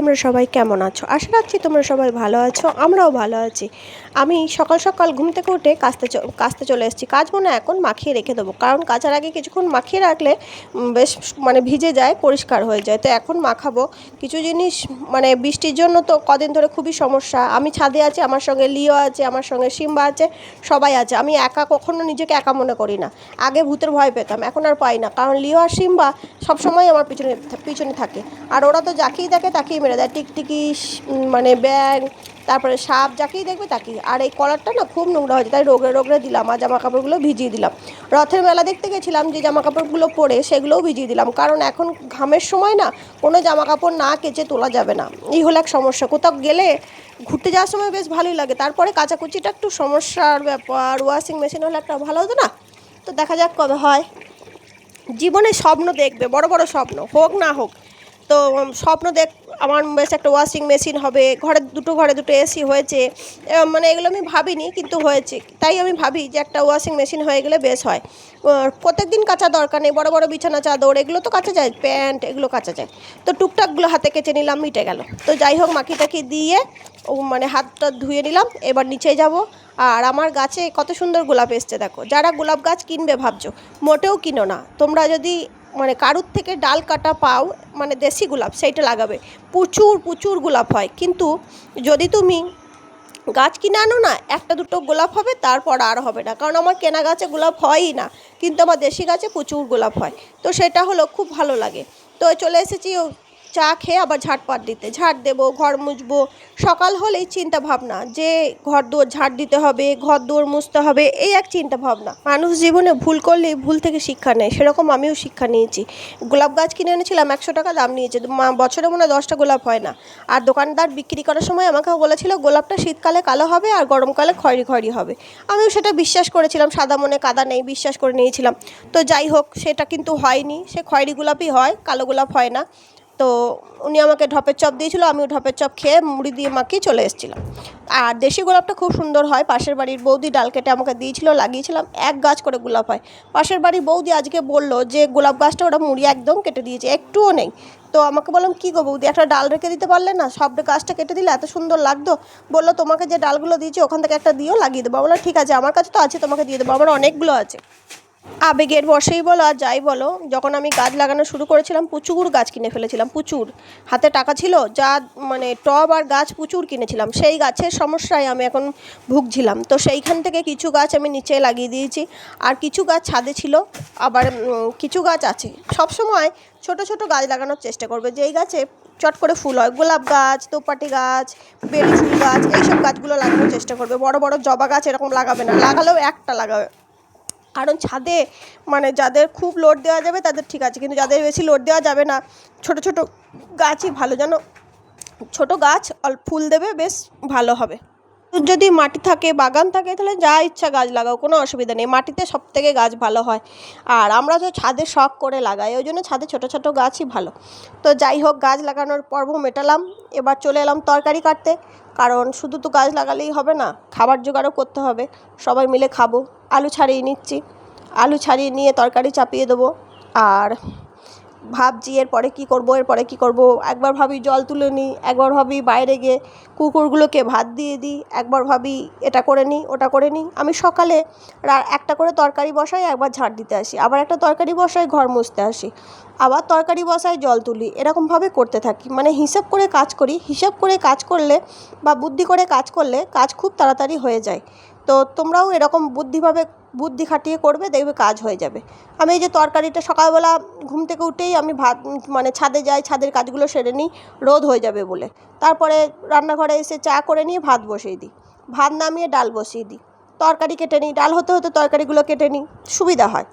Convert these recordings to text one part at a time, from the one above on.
তোমরা সবাই কেমন আছো? আশা রাখছি তোমরা সবাই ভালো আছো, আমরাও ভালো আছি। আমি সকাল সকাল ঘুম থেকে উঠে কাচতে চলে এসেছি। কাচবো না, এখন মাখিয়ে রেখে দেবো, কারণ কাচার আগে কিছুক্ষণ মাখিয়ে রাখলে বেশ ভিজে যায়, পরিষ্কার হয়ে যায়। তো এখন মাখাবো কিছু জিনিস। বৃষ্টির জন্য তো কদিন ধরে খুবই সমস্যা। আমি ছাদে আছি, আমার সঙ্গে লিও আছে, আমার সঙ্গে সিম্বা আছে, সবাই আছে। আমি একা কখনো নিজেকে একা মনে করি না। আগে ভূতের ভয় পেতাম, এখন আর পাই না, কারণ লিও আর সিম্বা সবসময় আমার পিছনে পিছনে থাকে। আর ওরা তো যাকেই দেখে তাকেই মেরে দেয়, টিকটিকি, ব্যাঙ, তারপরে সাপ, যাকেই দেখবে তাকেই। আর এই কলারটা না খুব নোংরা হয়েছে, তাই রোগড়ে রোগড়ে দিলাম, আর জামা কাপড়গুলো ভিজিয়ে দিলাম। রথের মেলা দেখতে গেছিলাম, যে জামা কাপড়গুলো পরে সেগুলোও ভিজিয়ে দিলাম, কারণ এখন ঘামের সময় না কোনো জামা কাপড় না কেচে তোলা যাবে না। এই হলো এক সমস্যা। কোথাও গেলে ঘুরতে যাওয়ার সময় বেশ ভালোই লাগে, তারপরে কাচাকুচিটা একটু সমস্যার ব্যাপার। ওয়াশিং মেশিন হলে একটা ভালো হতো না? তো দেখা যাক কবে হয়। জীবনে স্বপ্ন দেখবে, বড় বড় স্বপ্ন হোক না হোক, তো স্বপ্ন দেখ। আমার বেশ একটা ওয়াশিং মেশিন হবে, ঘরে দুটো এসি হয়েছে। এগুলো আমি ভাবিনি, কিন্তু হয়েছে। তাই আমি ভাবি যে একটা ওয়াশিং মেশিন হয়ে গেলে বেশ হয়। প্রত্যেক দিন কাচা দরকার নেই, বড় বড় বিছানা চাদর এগুলো তো কাচা যায়, প্যান্ট এগুলো কাচা যায়। তো টুকটাকগুলো হাতে কেচে নিলাম, মিটে গেল। তো যাই হোক, মাখি টাকি দিয়ে হাতটা ধুয়ে নিলাম, এবার নিচে যাব। আর আমার গাছে কত সুন্দর গোলাপ এসছে দেখো। যারা গোলাপ গাছ কিনবে ভাবছো, মোটেও কিনো না। তোমরা যদি কারুর থেকে ডাল কাটা পাও, দেশি গোলাপ, সেইটা লাগাবে। প্রচুর প্রচুর গোলাপ হয়। কিন্তু যদি তুমি গাছ কিনে আনো না, একটা দুটো গোলাপ হবে, তারপর আর হবে না। কারণ আমার কেনা গাছে গোলাপ হয়ই না, কিন্তু আমার দেশি গাছে প্রচুর গোলাপ হয়। তো সেটা হলো খুব ভালো লাগে। তো চলে এসেছি চা খেয়ে আবার ঝাড়পাট দিতে। ঝাড় দেবো, ঘর মুছবো। সকাল হলেই চিন্তা ভাবনা যে ঘর দুয়ার ঝাড় দিতে হবে, ঘর দুয়ার মুছতে হবে, এই এক চিন্তা ভাবনা। মানুষ জীবনে ভুল করলে ভুল থেকে শিক্ষা নেয়, সেরকম আমিও শিক্ষা নিয়েছি। গোলাপ গাছ কিনে এনেছিলাম, 100 টাকা দাম নিয়েছে। বছরে মনে হয় 10টা গোলাপ হয় না। আর দোকানদার বিক্রি করার সময় আমাকেও বলেছিল গোলাপটা শীতকালে কালো হবে আর গরমকালে খয়েরি খয়েরি হবে। আমিও সেটা বিশ্বাস করেছিলাম, সাদা মনে কাদা নেই, বিশ্বাস করে নিয়েছিলাম। তো যাই হোক, সেটা কিন্তু হয়নি। সে খয়েরি গোলাপই হয়, কালো গোলাপ হয় না। তো উনি আমাকে ঢপের চপ দিয়েছিল, আমিও ঢপের চপ খেয়ে মুড়ি দিয়ে মাখিয়ে চলে এসেছিলাম। আর দেশি গোলাপটা খুব সুন্দর হয়। পাশের বাড়ির বৌদি ডাল কেটে আমাকে দিয়েছিল, লাগিয়েছিলাম, 1 গাছ করে গোলাপ হয়। পাশের বাড়ির বৌদি আজকে বললো যে গোলাপ গাছটা ওরা মুড়ি একদম কেটে দিয়েছে, একটুও নেই। তো আমাকে বললাম, কী গো বৌদি, একটা ডাল রেখে দিতে পারলে না? সব গাছটা কেটে দিলে এত সুন্দর লাগতো। বললো, তোমাকে যে ডালগুলো দিয়েছি ওখান থেকে একটা দিও, লাগিয়ে দেবো। বললাম, ঠিক আছে, আমার কাছে তো আছে, তোমাকে দিয়ে দেবো, আমার অনেকগুলো আছে। আবেগের বশেই বলো আর যাই বলো, যখন আমি গাছ লাগানো শুরু করেছিলাম প্রচুর গাছ কিনে ফেলেছিলাম, প্রচুর। হাতে টাকা ছিল যা, টব আর গাছ প্রচুর কিনেছিলাম। সেই গাছের সমস্যায় আমি এখন ভুগছিলাম। তো সেইখান থেকে কিছু গাছ আমি নিচে লাগিয়ে দিয়েছি, আর কিছু গাছ ছাদে ছিল, আবার কিছু গাছ আছে। সব সময় ছোট ছোট গাছ লাগানোর চেষ্টা করবে, যেই গাছে চট করে ফুল হয়। গোলাপ গাছ, দোপাটি গাছ, বেলি ফুল গাছ, এইসব গাছগুলো লাগানোর চেষ্টা করবে। বড় বড় জবা গাছ এরকম লাগাবে না, লাগালেও একটা লাগাবে। কারণ ছাদে যাদের খুব লোড দেওয়া যাবে তাদের ঠিক আছে, কিন্তু যাদের বেশি লোড দেওয়া যাবে না, ছোট ছোট গাছই ভালো। যেন ছোট গাছ ফুল দেবে, বেশ ভালো হবে। যদি মাটি থাকে, বাগান থাকে, তাহলে যা ইচ্ছা গাছ লাগাও, কোনো অসুবিধা নেই। মাটিতে সবথেকে গাছ ভালো হয়। আর আমরা তো ছাদে শখ করে লাগাই, ওই জন্য ছাদে ছোটো ছোটো গাছই ভালো। তো যাই হোক, গাছ লাগানোর পর্ব মেটালাম। এবার চলে এলাম তরকারি কাটতে, কারণ শুধু তো গাছ লাগালেই হবে না, খাবার জোগাড়ও করতে হবে, সবাই মিলে খাবো। আলু ছাড়িয়ে নিচ্ছি, আলু ছাড়িয়ে নিয়ে তরকারি চাপিয়ে দেবো। আর ভাবছি এরপরে কী করব। একবার ভাবি জল তুলে নিই, একবার ভাবি বাইরে গিয়ে কুকুরগুলোকে ভাত দিয়ে দিই, একবার ভাবি এটা করে নিই ওটা করে নিই। আমি সকালে একটা করে তরকারি বসাই, একবার ঝাড় দিতে আসি, আবার একটা তরকারি বসাই, ঘর মুছতে আসি, আবার তরকারি বসাই, জল তুলি, এরকমভাবে করতে থাকি। হিসাব করে কাজ করি। হিসাব করে কাজ করলে বা বুদ্ধি করে কাজ করলে কাজ খুব তাড়াতাড়ি হয়ে যায়। তো তোমরাও এরকম বুদ্ধি খাটিয়ে করবে, দেখবে কাজ হয়ে যাবে। আমি এই যে তরকারিটা সকালবেলা ঘুম থেকে উঠেই আমি ভাত ছাদে যাই, ছাদের কাজগুলো সেরে নিই, রোদ হয়ে যাবে বলে। তারপরে রান্নাঘরে এসে চা করে নিয়ে ভাত বসিয়ে দিই, ভাত নামিয়ে ডাল বসিয়ে দিই, তরকারি কেটে নিই, ডাল হতে হতে তরকারিগুলো কেটে নিই, সুবিধা হয়।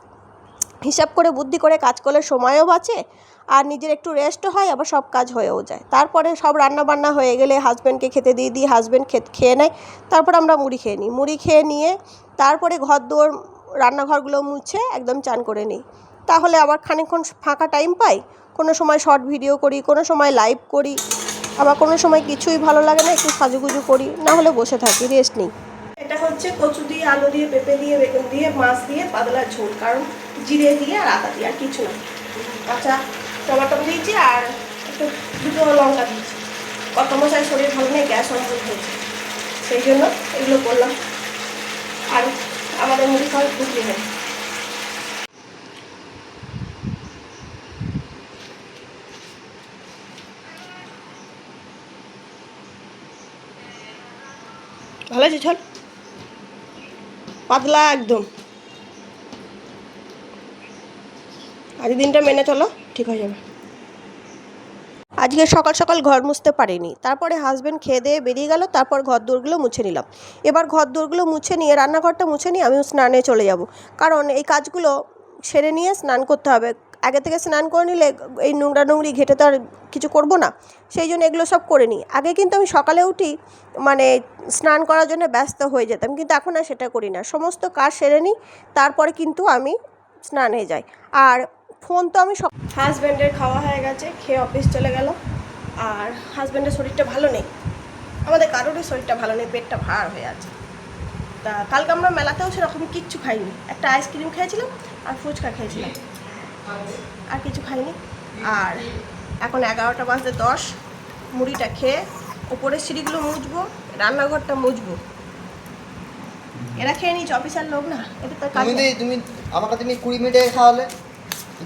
হিসাব করে বুদ্ধি করে কাজ করলে সময়ও বাঁচে, আর নিজের একটু রেস্টও হয়, আবার সব কাজ হয়েও যায়। তারপরে সব রান্না বান্না হয়ে গেলে হাজব্যান্ডকে খেতে দিয়ে দিই, হাজব্যান্ড খেয়ে নেয়। তারপর আমরা মুড়ি খেয়ে নিই, মুড়ি খেয়ে নিয়ে তারপরে ঘর দুয়ার রান্নাঘরগুলো মুছে একদম চান করে নিই। তাহলে আবার খানিকক্ষণ ফাঁকা টাইম পাই, কোনো সময় শর্ট ভিডিও করি, কোনো সময় লাইভ করি, আবার কোনো সময় কিছুই ভালো লাগে না, একটু সাজুগুজু করি, না হলে বসে থাকি, রেস্ট নিই। এটা হচ্ছে কচু দিয়ে, আলু দিয়ে, পেঁপে দিয়ে, বেগুন দিয়ে, মাছ দিয়ে পাতলা ঝোল, কারণ জিরে দিয়ে আর আদা দিয়ে, আর কিছু না। কাঁচা টমাটো দিয়েছি আর একটু দুটো লঙ্কা দিয়েছি। কর্তমশাই শরীর ভালো নেই, গ্যাস অম্বল হয়েছে, সেই জন্য এগুলো করলাম। আর আমাদের মুড়ি খাওয়ার বুঝলি নেই। ভালো আছে ঝোল, পাতলা একদম। আজ দিনটা মেনে চলো, ঠিক হয়ে যাবে। আজকে সকাল সকাল ঘর মুছতে পারিনি, তারপরে হাজব্যান্ড খেয়ে দিয়ে বেরিয়ে গেল, তারপর ঘর দোরগুলো মুছে নিলাম। এবার ঘর দোরগুলো মুছে নিয়ে রান্নাঘরটা মুছে নিয়ে আমিও স্নানে চলে যাব, কারণ এই কাজগুলো সেরে নিয়ে স্নান করতে হবে। আগে থেকে স্নান করে নিলে এই নোংরা নোংরি ঘেটে তো আর কিছু করবো না, সেই জন্য এগুলো সব করে নিই। আগে কিন্তু আমি সকালে উঠি মানে স্নান করার জন্য ব্যস্ত হয়ে যেতাম, কিন্তু এখন আর সেটা করি না। সমস্ত কাজ সেরে নিই, তারপরে কিন্তু আমি স্নানে যাই। আর ফোন তো আমি হাজব্যান্ডের খাওয়া হয়ে গেছে, খেয়ে অফিস চলে গেল। আর হাজব্যান্ডের শরীরটা ভালো নেই, আমাদের কারোরই শরীরটা ভালো নেই, পেটটা ভার হয়ে আছে। তা কালকে আমরা মেলাতেও সেরকম কিচ্ছু খাইনি, একটা আইসক্রিম খেয়েছিলাম আর ফুচকা খেয়েছিলাম, আর কিছু খাইনি। আর এখন 11টা বাজতে 10, মুড়িটা খেয়ে ওপরের সিঁড়িগুলো মুছবো, রান্নাঘরটা মুছবো। এরা খেয়ে নিচ্ছে, অফিসার লোক না, এটা তো কাজ। তুমি আমাকে তুমি 20 মিনিটে খাওয়ালে,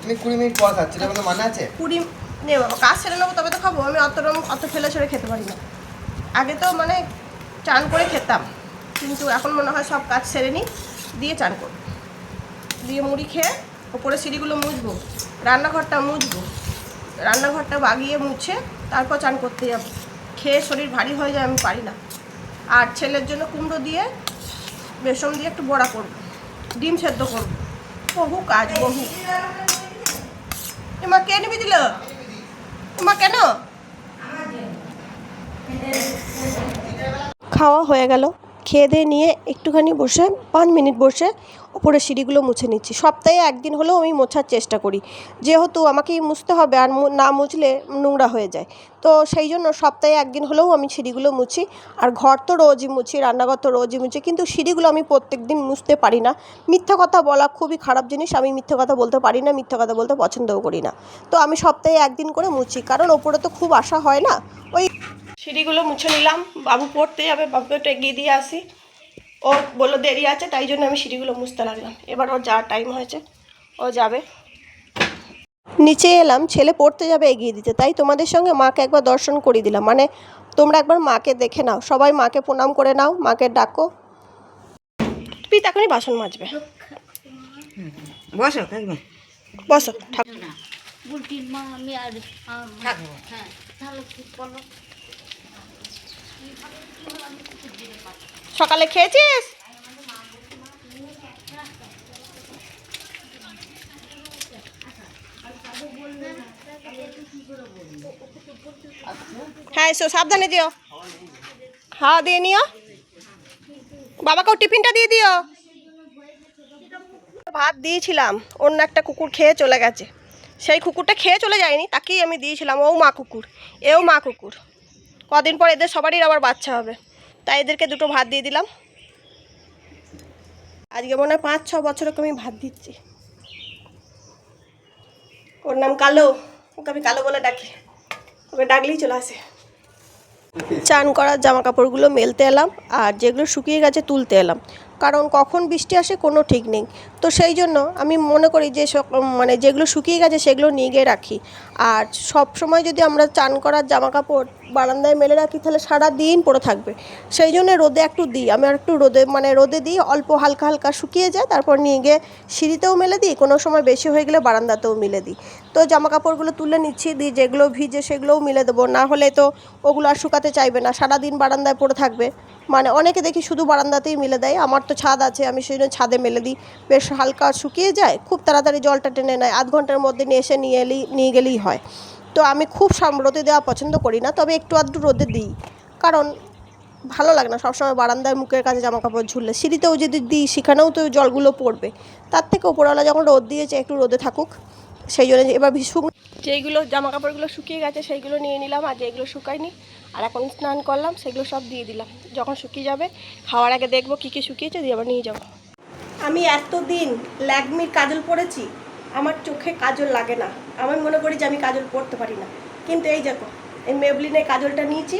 তুমি 20 মিনিট পর খাচ্ছ, এটা কোনো মানে আছে? 20 নে বাবা, কাজ সেরে নেবো তবে তো খাবো। আমি অত ফেলে ছেড়ে খেতে পারি না। আগে তো মানে চান করে খেতাম, কিন্তু এখন মনে হয় সব কাজ সেরে নিই, দিয়ে চান করবো, দিয়ে মুড়ি খেয়ে ওপরে সিঁড়িগুলো মুছবো, রান্নাঘরটা মুছবো, রান্নাঘরটা বাগিয়ে মুছে তারপর চান করতে যাবো। খেয়ে শরীর ভারী হয়ে যায়, আমি পারি না। আর ছেলের জন্য কুমড়ো দিয়ে বেসন দিয়ে একটু বড়া করবো, ডিম সেদ্ধ করবো, বহু কাজ বহু। এমা কে নিবি দিল, এমা কেন? খাওয়া হয়ে গেল, খেয়ে দিয়ে নিয়ে একটুখানি বসে 5 মিনিট বসে ওপরে সিঁড়িগুলো মুছে নিচ্ছি। সপ্তাহে একদিন হলেও আমি মোছার চেষ্টা করি, যেহেতু আমাকেই মুছতে হবে, আর না মুছলে নোংরা হয়ে যায়। তো সেই জন্য সপ্তাহে একদিন হলেও আমি সিঁড়িগুলো মুছি। আর ঘর তো রোজই মুছি, রান্নাঘর তো রোজই মুছি, কিন্তু সিঁড়িগুলো আমি প্রত্যেক দিন মুছতে পারি না। মিথ্যা কথা বলা খুবই খারাপ জিনিস, আমি মিথ্যা কথা বলতে পারি না, মিথ্যা কথা বলতে পছন্দও করি না। তো আমি সপ্তাহে একদিন করে মুছি, কারণ ওপরে তো খুব আশা হয় না। ওই সিঁড়িগুলো মুছে নিলাম, বাবু পড়তে যাবে, বাবুকে একটু এগিয়ে দিয়ে আসি। ও বললো দেরি আছে, তাই জন্য আমি সিঁড়িগুলো মুছতে লাগলাম। এবার ওর যাওয়ার টাইম হয়েছে, ও যাবে। নিচে এলাম, ছেলে পড়তে যাবে এগিয়ে দিতে, তাই তোমাদের সঙ্গে মাকে একবার দর্শন করিয়ে দিলাম। মানে তোমরা একবার মাকে দেখে নাও, সবাই মাকে প্রণাম করে নাও, মাকে ডাকো। তুই তখনই বাসন মাজবে, বসো বসো। সকালে খেয়েছিস? হ্যাঁ এসো, সাবধানে দিও, খাওয়া দিয়ে নিও, বাবাকেও টিফিনটা দিয়ে দিও। ভাত দিয়েছিলাম, অন্য একটা কুকুর খেয়ে চলে গেছে। সেই কুকুরটা খেয়ে চলে যায়নি, তাকেই আমি দিয়েছিলাম। ও মা কুকুর, এও মা কুকুর। কদিন পর এদের সবারই আবার বাচ্চা হবে, তাই এদেরকে দুটো ভাত দিয়ে দিলাম। আজকে মনে হয় 5-6 বছর ওকে আমি ভাত দিচ্ছি। ওর নাম কালো, ওকে আমি কালো বলে ডাকি, ওকে ডাকলেই চলে আসে। চান করার জামা কাপড়গুলো মেলতে এলাম, আর যেগুলো শুকিয়ে গেছে তুলতে এলাম, কারণ কখন বৃষ্টি আসে কোনো ঠিক নেই। তো সেই জন্য আমি মনে করি যে মানে যেগুলো শুকিয়ে গেছে সেগুলো নিয়ে গিয়ে রাখি। আর সব সময় যদি আমরা চান করার জামা কাপড় বারান্দায় মেলে রাখি তাহলে সারা দিন পড়ে থাকবে। সেই জন্য রোদে একটু দিই, আমি আর একটু রোদে দিই, অল্প হালকা হালকা শুকিয়ে যায়, তারপর নিয়ে গিয়ে সিঁড়িতেও মেলে দিই, কোনো সময় বেশি হয়ে গেলে বারান্দাতেও মেলে দিই। তো জামা কাপড়গুলো তুলে নিচ্ছি, দিয়ে যেগুলো ভিজে সেগুলোও মেলে দেবো, না হলে তো ওগুলো আর শুকাতে চাইবে না, সারাদিন বারান্দায় পড়ে থাকবে। মানে অনেকে দেখি শুধু বারান্দাতেই মেলে দেয়, আমার তো ছাদ আছে, আমি সেই জন্য ছাদে মেলে দিই, বেশ হালকা শুকিয়ে যায়, খুব তাড়াতাড়ি জলটা টেনে নেয়, আধ ঘন্টার মধ্যে নিয়ে গেলেই হয়। তো আমি খুব রোদে দেওয়া পছন্দ করি না, তবে একটু আধটু রোদে দিই, কারণ ভালো লাগে না সবসময় বারান্দায় মুখের কাছে জামা কাপড় ঝুললে। সিঁড়িতেও যদি দিই সেখানেও তো জলগুলো পড়বে, তার থেকে ওপরওয়ালা যখন রোদ দিয়েছে একটু রোদে থাকুক। সেই জন্য এবার যেইগুলো জামা কাপড়গুলো শুকিয়ে গেছে সেইগুলো নিয়ে নিলাম, আর যেগুলো শুকায়নি আর এখন স্নান করলাম সেগুলো সব দিয়ে দিলাম। যখন শুকিয়ে যাবে খাওয়ার আগে দেখবো কী কী শুকিয়েছে, দিয়ে আবার নিয়ে যাবো। আমি এতদিন ল্যাকমির কাজল পরেছি, আমার চোখে কাজল লাগে না, আমি মনে করি যে আমি কাজল পরতে পারি না, কিন্তু এই দেখো এই মেবলিনের কাজলটা নিয়েছি।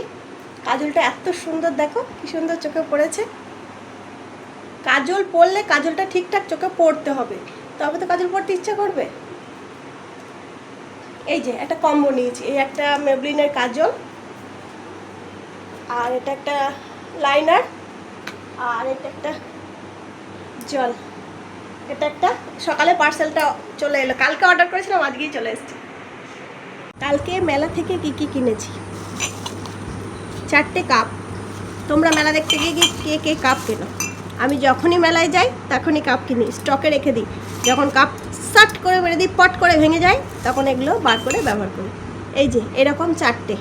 কাজলটা এত সুন্দর, দেখো কি সুন্দর চোখে পড়েছে। কাজল পরলে কাজলটা ঠিকঠাক চোখে পড়তে হবে, তবে তো কাজল পরতে ইচ্ছা করবে। এই যে একটা কম্বো নিয়েছি, এই একটা মেবলিনের কাজল, আর এটা একটা লাইনার, আর এটা একটা জল। এটা একটা সকালে পার্সেলটা চলে এলো, কালকে অর্ডার করেছিলাম, আজকেই চলে এসেছে। কালকে মেলা থেকে কি কি কিনেছি? 4টে কাপ। তোমরা মেলা দেখতে গিয়ে কে কে কাপ কেনো? আমি যখনই মেলায় যাই তখনই কাপ কিনি, স্টকে রেখে দিই। যখন কাপ সাট করে মেরে দিই, পট করে ভেঙে যায়, তখন এগুলো বার করে ব্যবহার করি। এই যে এরকম 4টে,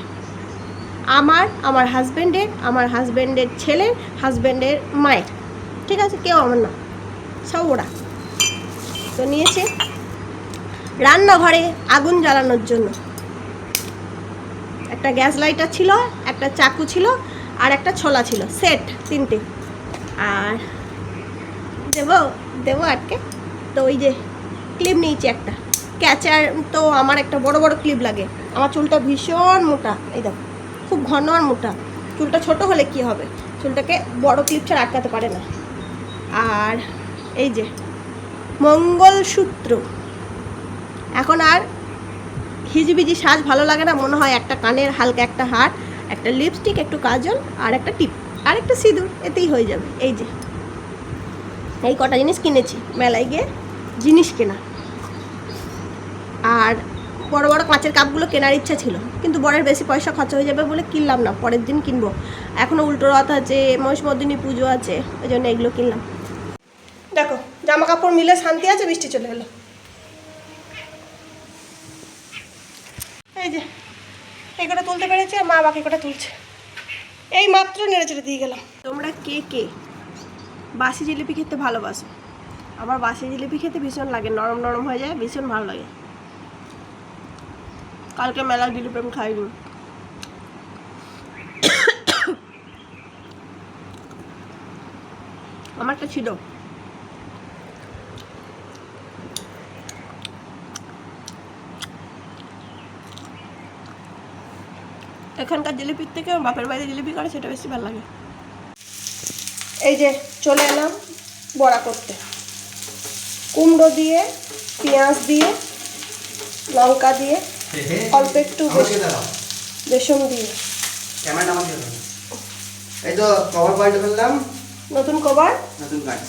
আমার হাজব্যান্ডের ছেলের, হাজব্যান্ডের মায়ের, ঠিক আছে, কেউ আমার না, সব ওরা। তো নিয়েছে রান্নাঘরে আগুন জ্বালানোর জন্য। একটা গ্যাস লাইটার ছিল, একটা চাকু ছিল, আর একটা ছোলা ছিল, সেট 3টে। আর দেবো আটকে। তো ওই যে ক্লিপ নিয়েছি একটা, ক্যাচার। তো আমার একটা বড় বড় ক্লিপ লাগে, আমার চুলটা ভীষণ মোটা, এই দেখো খুব ঘন আর মোটা। চুলটা ছোট হলে কি হবে, চুলটাকে বড় ক্লিপ ছাড়া আটকাতে পারে না। আর এই যে মঙ্গলসূত্র। এখন আর হিজিবিজি সাজ ভালো লাগে না, মনে হয় একটা কানের হালকা একটা হার, একটা লিপস্টিক, একটু কাজল, আর একটা টিপ, আর একটা সিঁদুর, এতেই হয়ে যাবে। এই যে এই কটা জিনিস কিনেছি মেলায় গিয়ে, জিনিস কেনা। আর বড় বড় কাঁচের কাপগুলো কেনার ইচ্ছা ছিল, কিন্তু বরের বেশি পয়সা খরচা হয়ে যাবে বলে কিনলাম না, পরের দিন কিনবো। এখনও উল্টো রথ আছে, মহিষমর্দিনী পুজো আছে, ওই জন্য এগুলো কিনলাম। দেখো জামা কাপড় মিলে শান্তি আছে, বৃষ্টি চলে এলো। এই যে এই কটা তুলতে পেরেছি, আর মা বাকি কটা তুলছে। এই মাত্র নেড়ে চেড়ে দিয়ে গেলাম। তোমরা কে কে বাসি জিলিপি খেতে ভালোবাসো? আমার বাসি জিলিপি খেতে ভীষণ লাগে, নরম নরম হয়ে যায়, ভীষণ ভালো লাগে। কালকে মেলার জিলিপি আমি খাইনি। আমারটা ছিল। এখানকার জিলিপির থেকে বাপের বাড়িতে জিলিপি করে সেটা বেশি ভালো লাগে। এই যে চলে এলাম বড়া করতে। কুমড়ো দিয়ে, পেঁয়াজ দিয়ে, লঙ্কা দিয়ে, অল্প একটু বেসন দিয়ে। এই তো কভার পাল্টে ফেললাম, নতুন কভার, নতুন কাজ।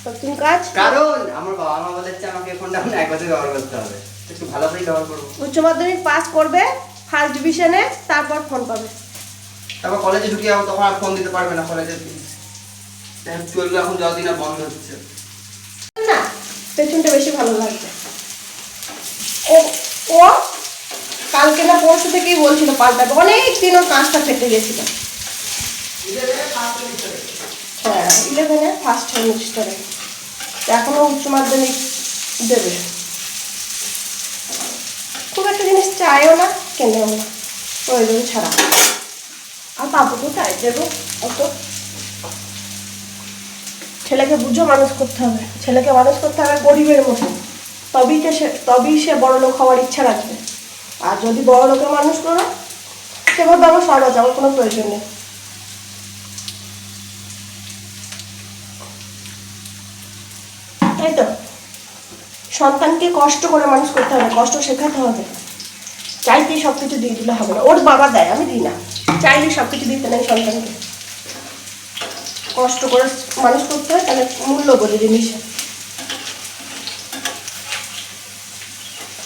নতুন কাজ। কারণ আমার বাবা মা বলেছে আমাকে ফোনটা 1 বছর ব্যবহার করতে হবে, একটু ভালো করে ব্যবহার করবো। উচ্চ মাধ্যমিক পাস করবে, ফার্স্ট ডিভিশনে, তারপর ফোন পাবে। তারপর কলেজে ঢুকে যাবো, তখন আর ফোন দিতে পারবে না। কলেজে চলবে এখন যতদিন আর বন্ধ হচ্ছে না, পেছনটা বেশি ভালো লাগবে। ও ও কালকে না পরশু থেকেই বলছিল পাল্টাবে, অনেক দিন ওর কাঁচটা ফেটে গেছিল। হ্যাঁ, 11-এ ফার্স্ট সেমিস্টারে, এখনও উচ্চ মাধ্যমিক দেবে। খুব একটা জিনিস চায়ও না, কেনেও না, প্রয়োজন ছাড়া। আর পাবো কোথায় দেবো অত? ছেলেকে বুঝো মানুষ করতে হবে, ছেলেকে মানুষ করতে হবে গরিবের মতো, তবেই সে বড় লোক হওয়ার ইচ্ছা রাখবে। আর যদি বড় লোকের মানুষ করো, সেভাবে আমার সব আছে, আমার কোনো প্রয়োজন নেই। তাই তো সন্তানকে কষ্ট করে মানুষ করতে হবে, কষ্ট শেখাতে হবে। চাইতেই সব কিছু দিয়ে দিলে হবে না। ওর বাবা দেয়, আমি দিই না। চাইলেই সব কিছু দিতে নেই সন্তানকে, কষ্ট করে মানুষ করতে হয়, তাহলে মূল্য বোঝে জিনিসের।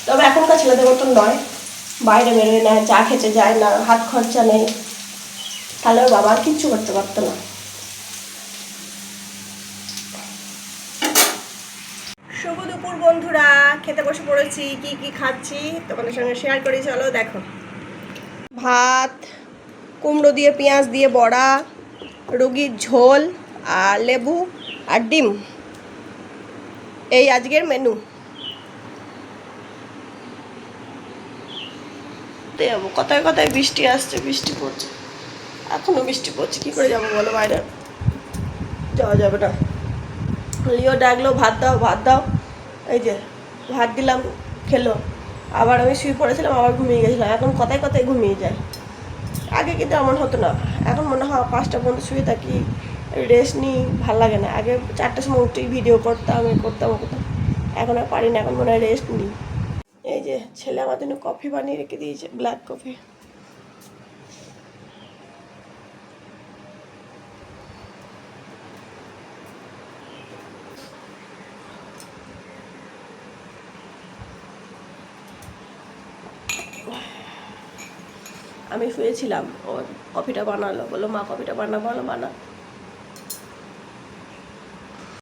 তবে এখনকার ছেলেদের মতন নয়, বাইরে বেরোয় না, চা খেতে যায় না, হাত খরচা নেই, তাহলে ওর বাবা আর কিচ্ছু করতে পারতো না। শুভ দুপুর বন্ধুরা, খেতে বসে পড়েছি। কি কি খাচ্ছি তোমাদের সঙ্গে শেয়ার করি, চলো দেখো। ভাত, কুমড়ো দিয়ে পেঁয়াজ দিয়ে বড়া, রুগীর ঝোল, আর লেবু, আর ডিম, এই আজকের মেনু। যাবো কথায় কথায় বৃষ্টি আসছে, বৃষ্টি পড়ছে, এখনো বৃষ্টি পড়ছে, কি করে যাবো বলো, বাইরে যাওয়া যাবে না। লিও ডাকলো ভাত দাও ভাত দাও, এই যে ভাত দিলাম, খেলো। আবার আমি শুয়ে পড়েছিলাম, আবার ঘুমিয়ে গেছিলাম। এখন কথায় কথায় ঘুমিয়ে যায়। আগে কিন্তু এমন হতো না, এখন মনে হয় 5টা পর্যন্ত শুয়ে থাকি, রেস্ট নিই, ভাল লাগে না। আগে 4টার সময় উঠেই ভিডিও করতাম, করতাম। এখন আর পারি না, এখন মনে হয় রেস্ট নিই। এই যে ছেলে আমার জন্য কফি বানিয়ে রেখে দিয়েছে, ব্ল্যাক কফি। আমি শুয়েছিলাম, ও কফিটা বানালো, বললো মা কফিটা বানা, বানা।